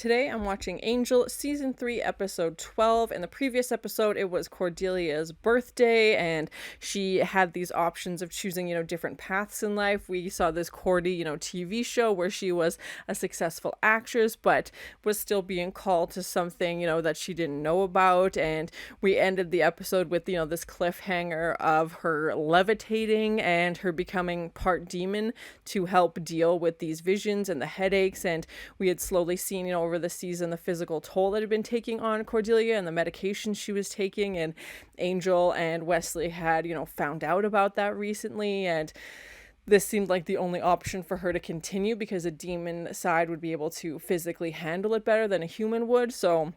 Today I'm watching Angel Season 3 Episode 12. In the previous episode it was Cordelia's birthday and she had these options of choosing, different paths in life. We saw this Cordy, TV show where she was a successful actress but was still being called to something, that she didn't know about, and we ended the episode with, this cliffhanger of her levitating and her becoming part demon to help deal with these visions and the headaches, and we had slowly seen, over the season the physical toll that had been taking on Cordelia and the medication she was taking, and Angel and Wesley had, found out about that recently, and this seemed like the only option for her to continue because a demon side would be able to physically handle it better than a human would. So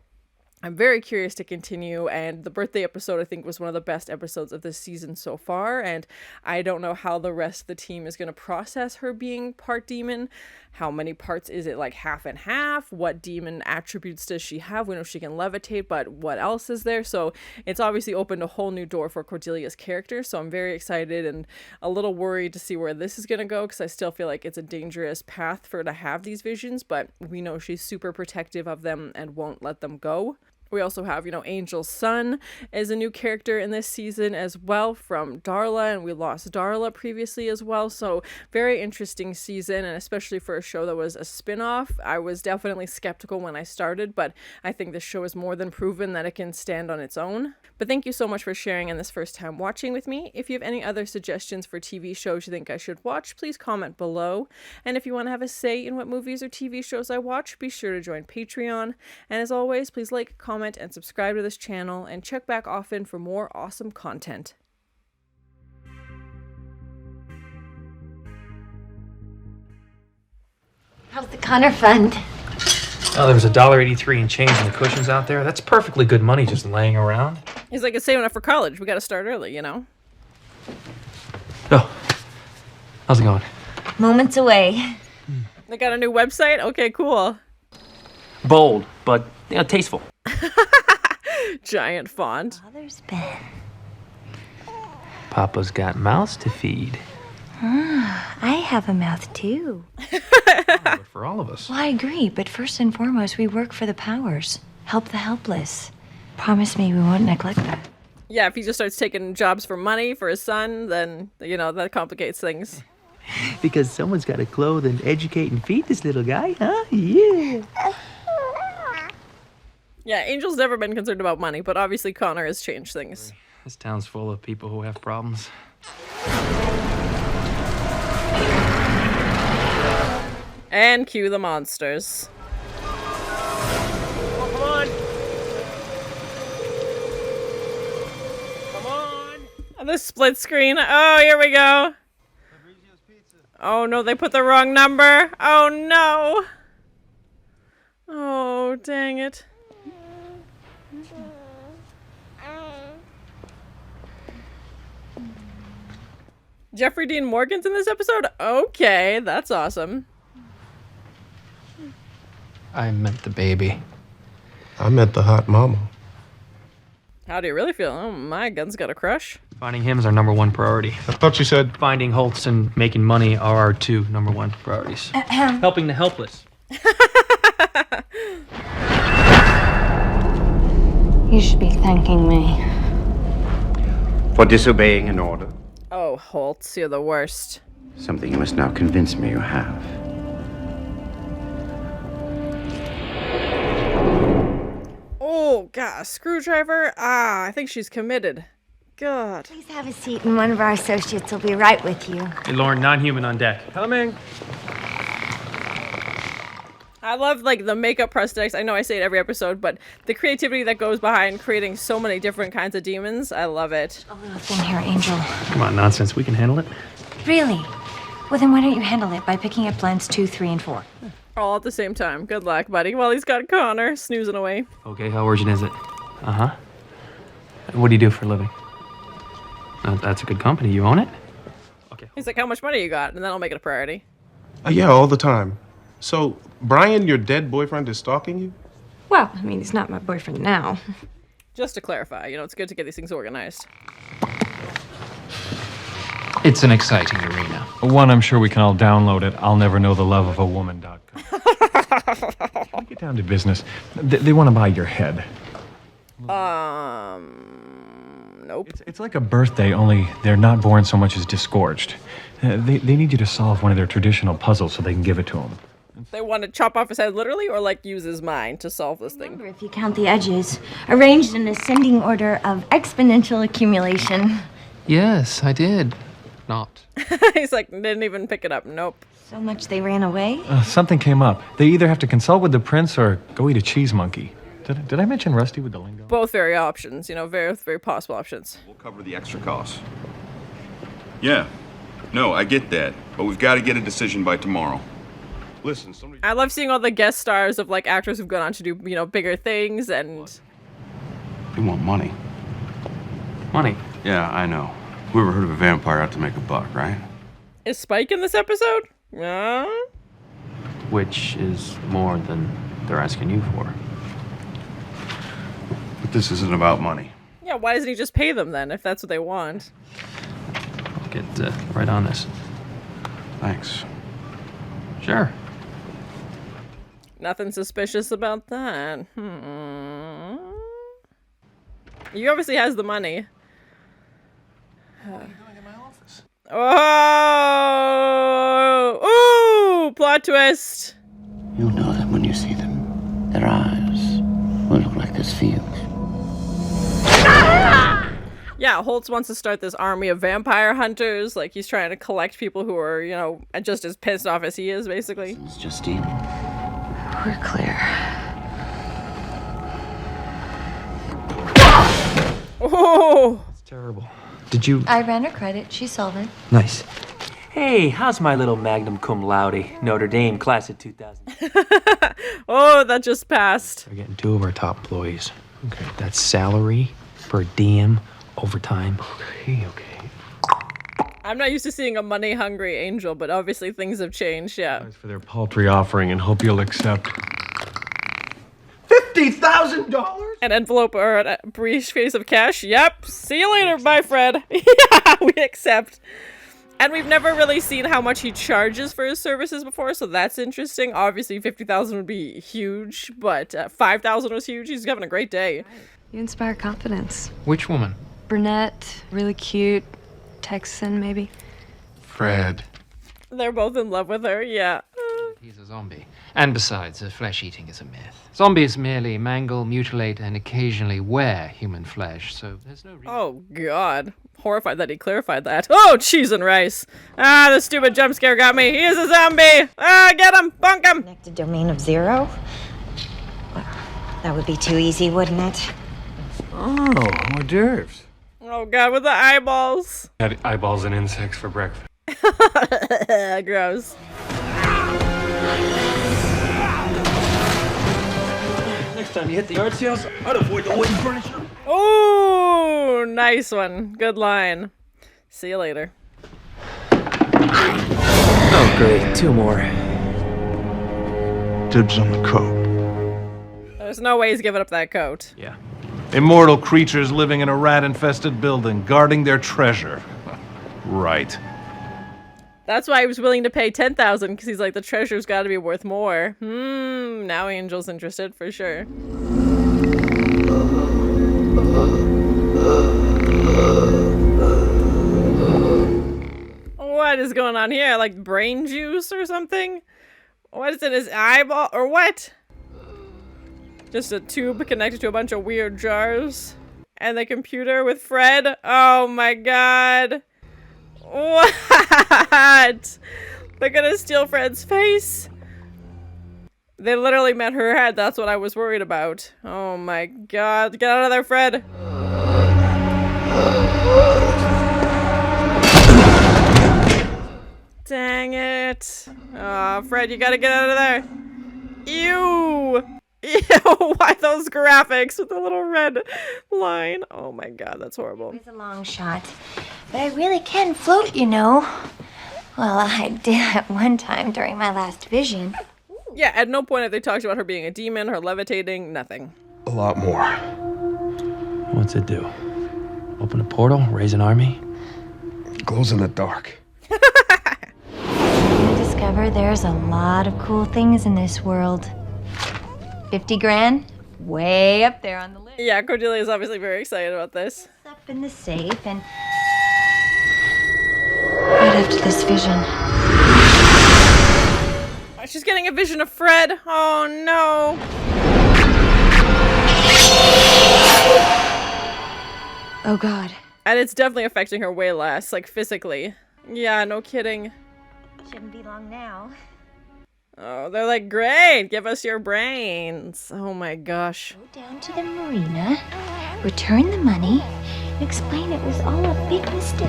I'm very curious to continue, and the birthday episode I think was one of the best episodes of this season so far, and I don't know how the rest of the team is going to process her being part demon. How many parts is it, like half and half? What demon attributes does she have? We know she can levitate, but what else is there? So it's obviously opened a whole new door for Cordelia's character, so I'm very excited and a little worried to see where this is going to go, because I still feel like it's a dangerous path for her to have these visions, but we know she's super protective of them and won't let them go. We also have, Angel's son is a new character in this season as well from Darla, and we lost Darla previously as well. So very interesting season, and especially for a show that was a spin-off. I was definitely skeptical when I started, but I think this show is more than proven that it can stand on its own. But thank you so much for sharing and this first time watching with me. If you have any other suggestions for TV shows you think I should watch, please comment below. And if you want to have a say in what movies or TV shows I watch, be sure to join Patreon. And as always, please like, comment, and subscribe to this channel, and check back often for more awesome content. How's the Connor Fund? Oh, there was $1.83 in change in the cushions out there. That's perfectly good money just laying around. He's like, it's saving up for college. We got to start early, Oh, how's it going? Moments away. They got a new website? Okay, cool. Bold, but tasteful. Giant font. Father's been. Papa's got mouths to feed. I have a mouth too. For all of us. Well, I agree, but first and foremost, we work for the powers. Help the helpless. Promise me we won't neglect that. Yeah, if he just starts taking jobs for money for his son, then, that complicates things. Because someone's got to clothe and educate and feed this little guy, huh? Yeah. Yeah, Angel's never been concerned about money, but obviously Connor has changed things. This town's full of people who have problems. And cue the monsters. Come on! Come on! And the split screen. Oh, here we go. Oh no, they put the wrong number. Oh no. Oh, dang it. Jeffrey Dean Morgan's in this episode? Okay, that's awesome. I meant the baby. I meant the hot mama. How do you really feel? Oh, my Gunn's got a crush. Finding him is our number 1 priority. I thought you said... Finding Holtz and making money are our 2 number 1 priorities. Helping the helpless. You should be thanking me. For disobeying an order. Oh, Holtz, you're the worst. Something you must now convince me you have. Oh, God, a screwdriver? Ah, I think she's committed. God. Please have a seat, and one of our associates will be right with you. Hey, Lauren, non-human on deck. Coming. I love, the makeup prosthetics. I know I say it every episode, but the creativity that goes behind creating so many different kinds of demons, I love it. A little thing here, Angel. Come on, nonsense. We can handle it. Really? Well, then why don't you handle it by picking up blends 2, 3, and 4? All at the same time. Good luck, buddy. Well, he's got Connor snoozing away. Okay, how urgent is it? Uh-huh. What do you do for a living? That's a good company. You own it? Okay. He's like, how much money you got? And then I'll make it a priority. Yeah, all the time. So, Brian, your dead boyfriend, is stalking you? Well, I mean, he's not my boyfriend now. Just to clarify, it's good to get these things organized. It's an exciting arena. One I'm sure we can all download at I'll never know the love of a woman.com. Get down to business. They want to buy your head. Nope. It's like a birthday, only they're not born so much as disgorged. They need you to solve one of their traditional puzzles so they can give it to them. They want to chop off his head literally, or like use his mind to solve this thing? If you count the edges, arranged in ascending order of exponential accumulation. Yes, I did. Not. He's like, didn't even pick it up. Nope. So much they ran away. Something came up. They either have to consult with the prince or go eat a cheese monkey. Did I mention Rusty with the lingo? Both very options, very, very possible options. We'll cover the extra costs. Yeah. No, I get that. But we've got to get a decision by tomorrow. Listen, somebody... I love seeing all the guest stars of like actors who've gone on to do, bigger things and... We want money. Money? Yeah, I know. Who ever heard of a vampire out to make a buck, right? Is Spike in this episode? Which is more than they're asking you for. But this isn't about money. Yeah, why doesn't he just pay them then, if that's what they want? I'll get right on this. Thanks. Sure. Nothing suspicious about that. He obviously has the money. What are you doing in my office? Oh! Ooh! Plot twist! You'll know them when you see them. Their eyes will look like this field. Yeah, Holtz wants to start this army of vampire hunters. Like, he's trying to collect people who are, just as pissed off as he is, basically. It's Justine. We're clear. Oh! It's terrible. Did you... I ran her credit. She solved it. Nice. Hey, how's my little magna cum laude, Notre Dame, class of 2000? Oh, that just passed. We're getting 2 of our top employees. Okay. That's salary, per diem, overtime. Okay. I'm not used to seeing a money-hungry angel, but obviously things have changed, yeah. Thanks for their paltry offering and hope you'll accept. $50,000? An envelope or a briefcase of cash? Yep. See you later, my friend. Yeah, we accept. And we've never really seen how much he charges for his services before, so that's interesting. Obviously, $50,000 would be huge, but $5,000 was huge. He's having a great day. You inspire confidence. Which woman? Brunette, really cute, Texan maybe. Fred. They're both in love with her, yeah. He's a zombie. And besides, flesh eating is a myth. Zombies merely mangle, mutilate, and occasionally wear human flesh, so there's no reason. Oh, God. Horrified that he clarified that. Oh, cheese and rice. Ah, the stupid jump scare got me. He is a zombie. Ah, get him. Bunk him. Connected domain of 0? Well, that would be too easy, wouldn't it? Oh, hors d'oeuvres. Oh, God, with the eyeballs. Had eyeballs and insects for breakfast. Gross. Next time you hit the yard sales, I'd avoid the wooden furniture. Oh, nice one. Good line. See you later. Oh, great. 2 more. Dibs on the coat. There's no way he's giving up that coat. Yeah. Immortal creatures living in a rat-infested building, guarding their treasure. Right. That's why he was willing to pay $10,000, because he's like, the treasure's got to be worth more. Now Angel's interested for sure. What is going on here? Like brain juice or something? What is in his eyeball? Or what? Just a tube connected to a bunch of weird jars. And the computer with Fred? Oh my god. What? They're gonna steal Fred's face? They literally met her head. That's what I was worried about. Oh my god. Get out of there, Fred. Dang it. Aw, Fred, you gotta get out of there. Ew. Ew, why those graphics with the little red line? Oh my god, that's horrible. It's a long shot, but I really can float, you know. Well, I did at one time during my last vision. Yeah, at no point have they talked about her being a demon, her levitating, nothing. A lot more. What's it do? Open a portal? Raise an army? It glows in the dark. I discovered there's a lot of cool things in this world. 50 grand? Way up there on the list. Yeah, Cordelia is obviously very excited about this. It's up in the safe and... Right after this vision. She's getting a vision of Fred. Oh, no. Oh, God. And it's definitely affecting her way less, like physically. Yeah, no kidding. Shouldn't be long now. Oh, they're like, great, give us your brains. Oh my gosh. Go down to the marina, return the money, and explain it was all a big mistake.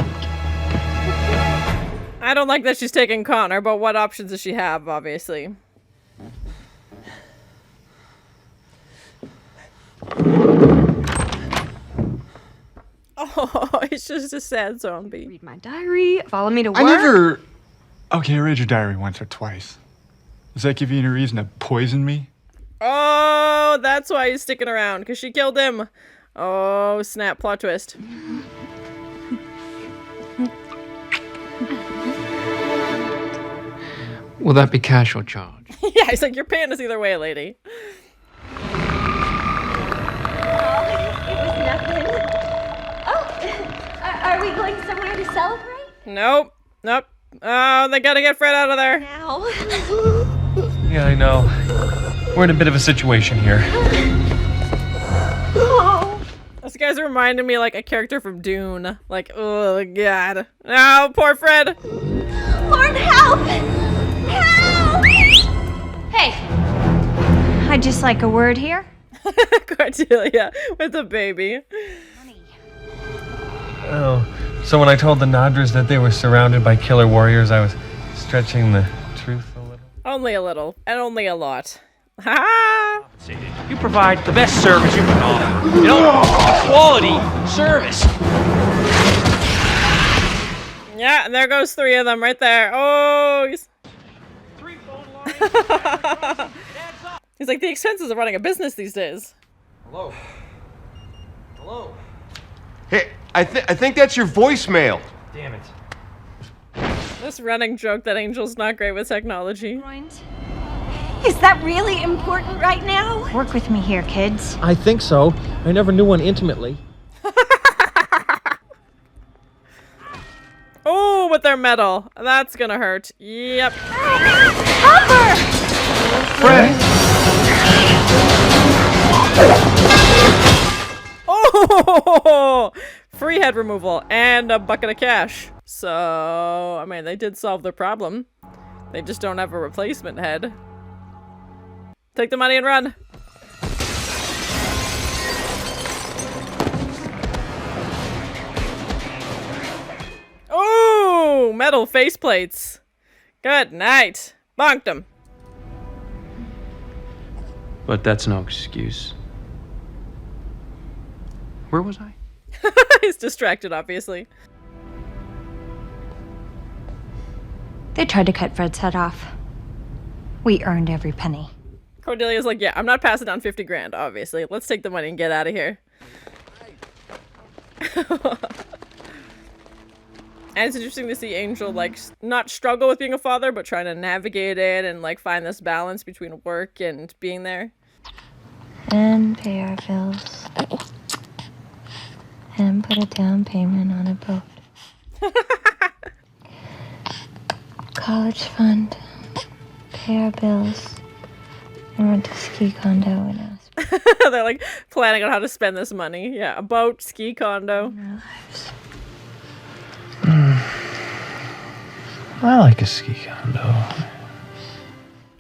I don't like that she's taking Connor, but what options does she have, obviously? Oh, it's just a sad zombie. Read my diary, follow me to work. I never... Okay, I read your diary once or twice. Does that give you any reason to poison me? Oh, that's why he's sticking around, because she killed him. Oh, snap, plot twist. Will that be cash or charge? Yeah, he's like, you're paying us either way, lady. Are we going somewhere to celebrate? Nope. Nope. Oh, they gotta get Fred out of there. Now. Yeah, I know. We're in a bit of a situation here. Oh. This guy's reminding me like a character from Dune. Like, oh god. Oh, poor Fred. Lord, help! Help! Hey, I'd just like a word here. Cordelia with the baby. Oh, so when I told the Nadras that they were surrounded by killer warriors, I was stretching the truth a little? Only a little, and only a lot. Ha! You provide the best service you can offer. You know, quality service. Yeah, and there goes 3 of them right there. Oh, he's... He's like, the expenses of running a business these days. Hello? Hello? Hey, I think that's your voicemail. Damn it. This running joke that Angel's not great with technology. Is that really important right now? Work with me here, kids. I think so. I never knew one intimately. Oh, with their metal. That's gonna hurt. Yep. Hopper! Fred! Oh! Free head removal and a bucket of cash. So, I mean, they did solve their problem. They just don't have a replacement head. Take the money and run. Oh, metal faceplates. Good night. Bonked him. But that's no excuse. Where was I? He's distracted, obviously. They tried to cut Fred's head off. We earned every penny. Cordelia's like, yeah, I'm not passing down 50 grand, obviously. Let's take the money and get out of here. And it's interesting to see Angel, like, not struggle with being a father, but trying to navigate it and, like, find this balance between work and being there. And pay our bills. And put a down payment on a boat. College fund. Pay our bills. And rent a ski condo in Aspen. They're, like, planning on how to spend this money. Yeah, a boat, ski condo. I like a ski condo.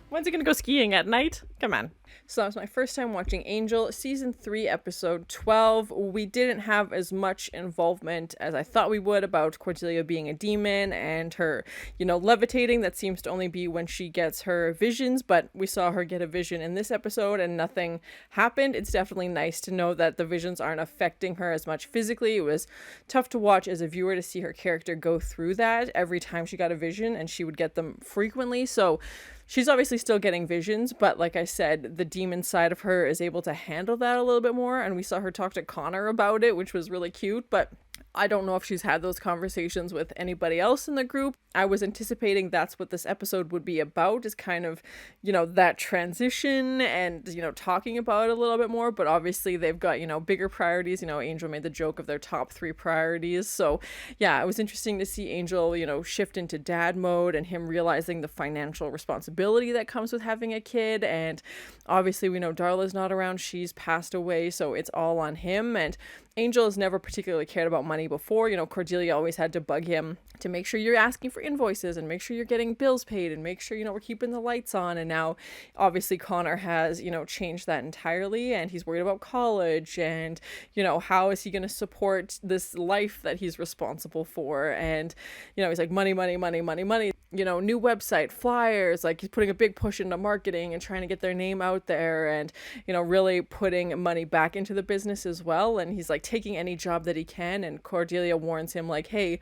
When's he gonna go skiing at night? Come on. So that was my first time watching Angel, season 3, episode 12. We didn't have as much involvement as I thought we would about Cordelia being a demon and her, you know, levitating. That seems to only be when she gets her visions, but we saw her get a vision in this episode and nothing happened. It's definitely nice to know that the visions aren't affecting her as much physically. It was tough to watch as a viewer to see her character go through that every time she got a vision, and she would get them frequently. So she's obviously still getting visions, but like I said, the demon side of her is able to handle that a little bit more, and we saw her talk to Connor about it, which was really cute. But I don't know if she's had those conversations with anybody else in the group. I was anticipating that's what this episode would be about, is kind of, that transition and, talking about it a little bit more. But obviously they've got, bigger priorities. Angel made the joke of their top 3 priorities. So yeah, it was interesting to see Angel, shift into dad mode and him realizing the financial responsibility that comes with having a kid. And obviously we know Darla's not around. She's passed away. So it's all on him. And Angel has never particularly cared about money before. Cordelia always had to bug him to make sure you're asking for invoices and make sure you're getting bills paid and make sure, we're keeping the lights on. And now obviously Connor has, changed that entirely, and he's worried about college and, how is he going to support this life that he's responsible for? And, he's like, money, money, money, money, money. New website, flyers, like he's putting a big push into marketing and trying to get their name out there and, really putting money back into the business as well. And he's like taking any job that he can. And Cordelia warns him like, hey,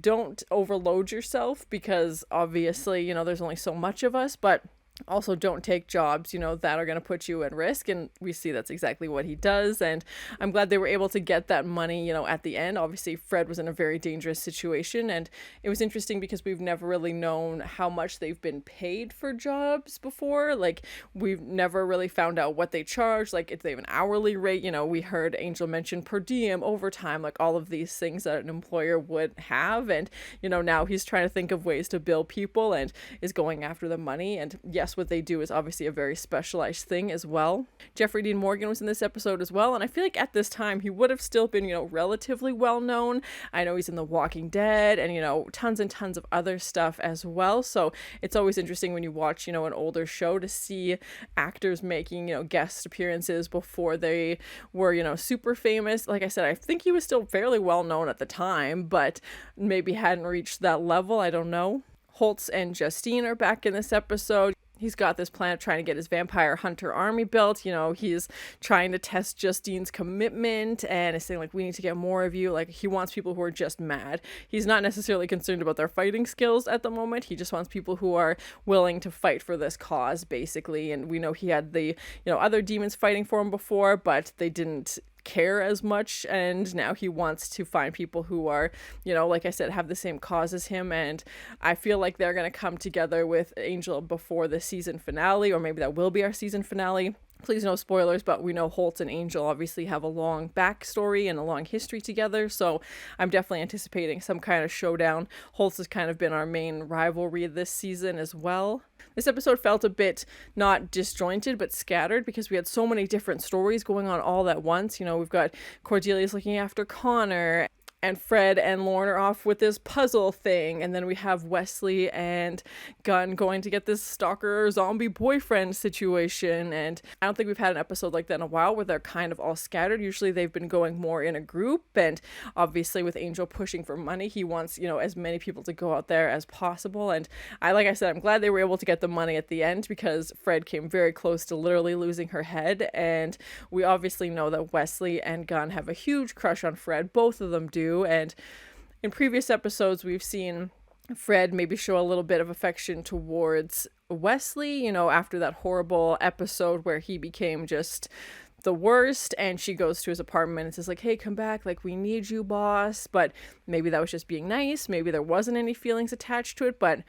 don't overload yourself, because obviously, there's only so much of us, but also don't take jobs, that are going to put you at risk. And we see that's exactly what he does. And I'm glad they were able to get that money, at the end. Obviously, Fred was in a very dangerous situation. And it was interesting because we've never really known how much they've been paid for jobs before. Like, we've never really found out what they charge. Like, if they have an hourly rate, we heard Angel mention per diem, overtime, like all of these things that an employer would have. And, now he's trying to think of ways to bill people and is going after the money. And yes, what they do is obviously a very specialized thing as well. Jeffrey Dean Morgan was in this episode as well, and I feel like at this time he would have still been, relatively well known. I know he's in The Walking Dead and, tons and tons of other stuff as well. So it's always interesting when you watch, an older show to see actors making, guest appearances before they were, super famous. Like I said, I think he was still fairly well known at the time, but maybe hadn't reached that level. I don't know. Holtz and Justine are back in this episode. He's got this plan of trying to get his vampire hunter army built. He's trying to test Justine's commitment and is saying, like, we need to get more of you. Like, he wants people who are just mad. He's not necessarily concerned about their fighting skills at the moment. He just wants people who are willing to fight for this cause, basically. And we know he had the, other demons fighting for him before, but they didn't care as much, and now he wants to find people who are, like I said, have the same cause as him. And I feel like they're going to come together with Angel before the season finale, or maybe that will be our season finale. Please no spoilers, but we know Holtz and Angel obviously have a long backstory and a long history together, so I'm definitely anticipating some kind of showdown. Holtz has kind of been our main rivalry this season as well. This episode felt a bit not disjointed, but scattered, because we had so many different stories going on all at once. We've got Cordelia's looking after Connor, and Fred and Lauren are off with this puzzle thing. And then we have Wesley and Gunn going to get this stalker zombie boyfriend situation. And I don't think we've had an episode like that in a while where they're kind of all scattered. Usually they've been going more in a group. And obviously with Angel pushing for money, he wants, as many people to go out there as possible. And like I said, I'm glad they were able to get the money at the end, because Fred came very close to literally losing her head. And we obviously know that Wesley and Gunn have a huge crush on Fred. Both of them do. And in previous episodes, we've seen Fred maybe show a little bit of affection towards Wesley, after that horrible episode where he became just the worst, and she goes to his apartment and says, like, hey, come back, like, we need you, boss. But maybe that was just being nice. Maybe there wasn't any feelings attached to it, but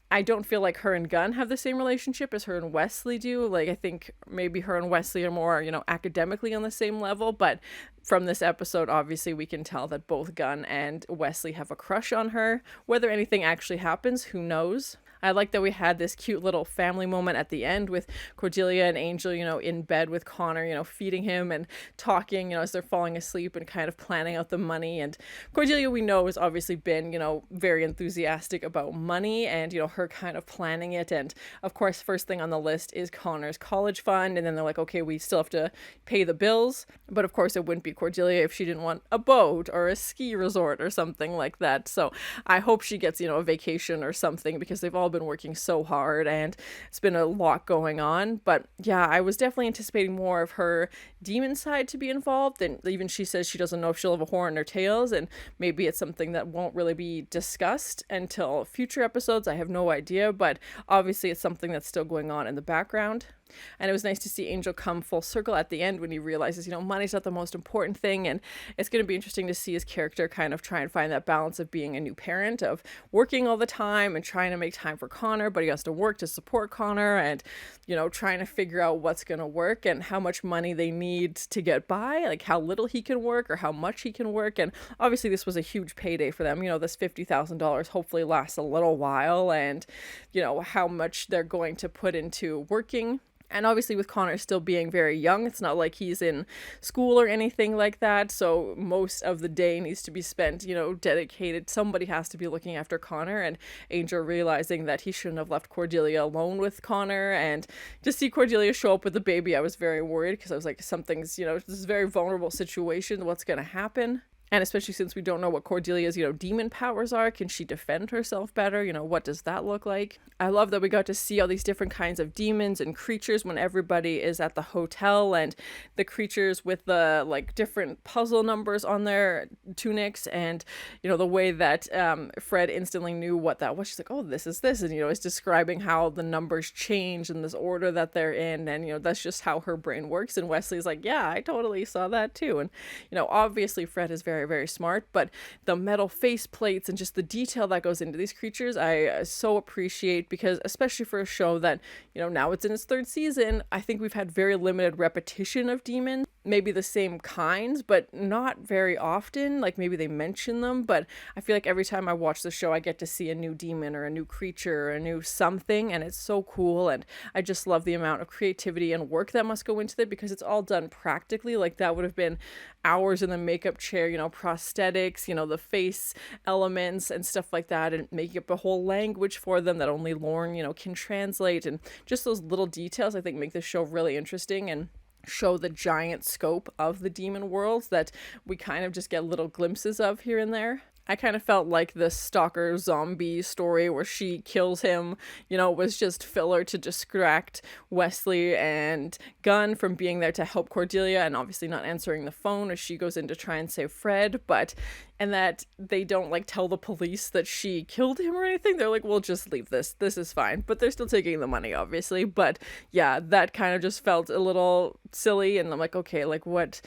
I don't feel like her and Gunn have the same relationship as her and Wesley do. Like, I think maybe her and Wesley are more, academically on the same level. But from this episode, obviously, we can tell that both Gunn and Wesley have a crush on her. Whether anything actually happens, who knows? I like that we had this cute little family moment at the end with Cordelia and Angel, in bed with Connor, feeding him and talking, as they're falling asleep and kind of planning out the money. And Cordelia, we know, has obviously been, very enthusiastic about money and, her kind of planning it. And of course, first thing on the list is Connor's college fund. And then they're like, okay, we still have to pay the bills. But of course, it wouldn't be Cordelia if she didn't want a boat or a ski resort or something like that. So I hope she gets, a vacation or something, because they've all been working so hard and it's been a lot going on. But yeah, I was definitely anticipating more of her demon side to be involved, and even she says she doesn't know if she'll have a horn in her tails, and maybe it's something that won't really be discussed until future episodes. I have no idea, but obviously it's something that's still going on in the background. And it was nice to see Angel come full circle at the end when he realizes, money's not the most important thing. And it's going to be interesting to see his character kind of try and find that balance of being a new parent, of working all the time and trying to make time for Connor, but he has to work to support Connor and, trying to figure out what's going to work and how much money they need to get by, like how little he can work or how much he can work. And obviously this was a huge payday for them. This $50,000 hopefully lasts a little while, and, how much they're going to put into working. And obviously with Connor still being very young, it's not like he's in school or anything like that. So most of the day needs to be spent, dedicated. Somebody has to be looking after Connor, and Angel realizing that he shouldn't have left Cordelia alone with Connor. And to see Cordelia show up with the baby, I was very worried because I was like, something's, this is a very vulnerable situation. What's going to happen? And especially since we don't know what Cordelia's, demon powers are. Can she defend herself better? What does that look like? I love that we got to see all these different kinds of demons and creatures when everybody is at the hotel, and the creatures with the, different puzzle numbers on their tunics, and, the way that Fred instantly knew what that was. She's like, oh, this is this. And, it's describing how the numbers change in this order that they're in. And, that's just how her brain works. And Wesley's like, yeah, I totally saw that too. And, obviously Fred is very, very smart, but the metal face plates and just the detail that goes into these creatures, I so appreciate, because especially for a show that, now it's in its 3rd season, I think we've had very limited repetition of demons, maybe the same kinds, but not very often. Like maybe they mention them, but I feel like every time I watch the show, I get to see a new demon or a new creature or a new something, and it's so cool. And I just love the amount of creativity and work that must go into it, because it's all done practically. Like that would have been hours in the makeup chair, prosthetics, the face elements and stuff like that, and making up a whole language for them that only Lorne, can translate. And just those little details, I think, make this show really interesting and show the giant scope of the demon worlds that we kind of just get little glimpses of here and there. I kind of felt like the Stalker zombie story where she kills him, was just filler to distract Wesley and Gunn from being there to help Cordelia, and obviously not answering the phone as she goes in to try and save Fred, and that they don't tell the police that she killed him or anything. They're like, we'll just leave this is fine, but they're still taking the money, obviously. But yeah, that kind of just felt a little silly, and I'm like, okay, what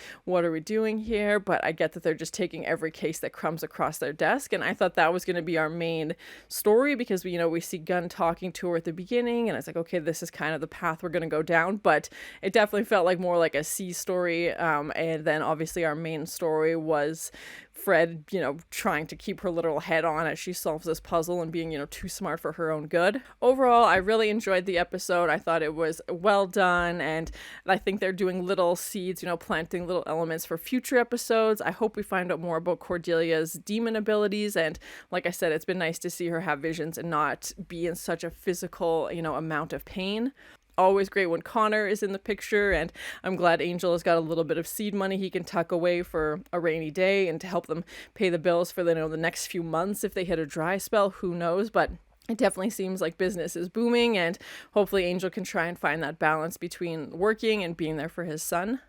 are we doing here? But I get that they're just taking every case that comes across their desk, and I thought that was going to be our main story, because we see Gunn talking to her at the beginning, and I was like, okay, this is kind of the path we're going to go down. But it definitely felt like more like a C story, and then obviously our main story was Fred, trying to keep her literal head on as she solves this puzzle and being, too smart for her own good. Overall, I really enjoyed the episode. I thought it was well done, and I think they're doing little seeds, planting little elements for future episodes. I hope we find out more about Cordelia's demon abilities, and like I said, it's been nice to see her have visions and not be in such a physical, amount of pain. Always great when Connor is in the picture, and I'm glad Angel has got a little bit of seed money he can tuck away for a rainy day and to help them pay the bills for the next few months if they hit a dry spell. Who knows? But it definitely seems like business is booming, and hopefully Angel can try and find that balance between working and being there for his son.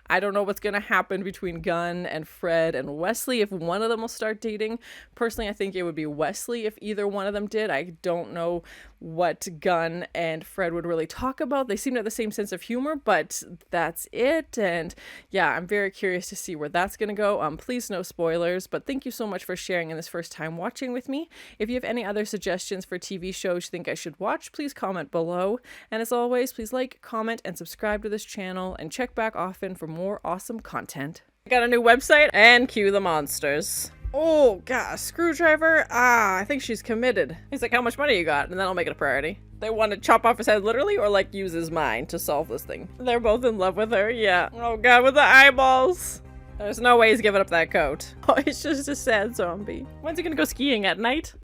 I don't know what's going to happen between Gunn and Fred and Wesley, if one of them will start dating. Personally, I think it would be Wesley if either one of them did. I don't know what Gunn and Fred would really talk about. They seem to have the same sense of humor, but that's it. And yeah, I'm very curious to see where that's going to go. Please no spoilers, but thank you so much for sharing in this first time watching with me. If you have any other suggestions for TV shows you think I should watch, please comment below. And as always, please like, comment, and subscribe to this channel, and check back often for more awesome content. I got a new website, and cue the monsters. Oh, God, a screwdriver? I think she's committed. He's like, how much money you got? And then I'll make it a priority. They want to chop off his head literally, or use his mind to solve this thing. They're both in love with her, yeah. Oh, God, with the eyeballs. There's no way he's giving up that coat. Oh, he's just a sad zombie. When's he gonna go skiing at night?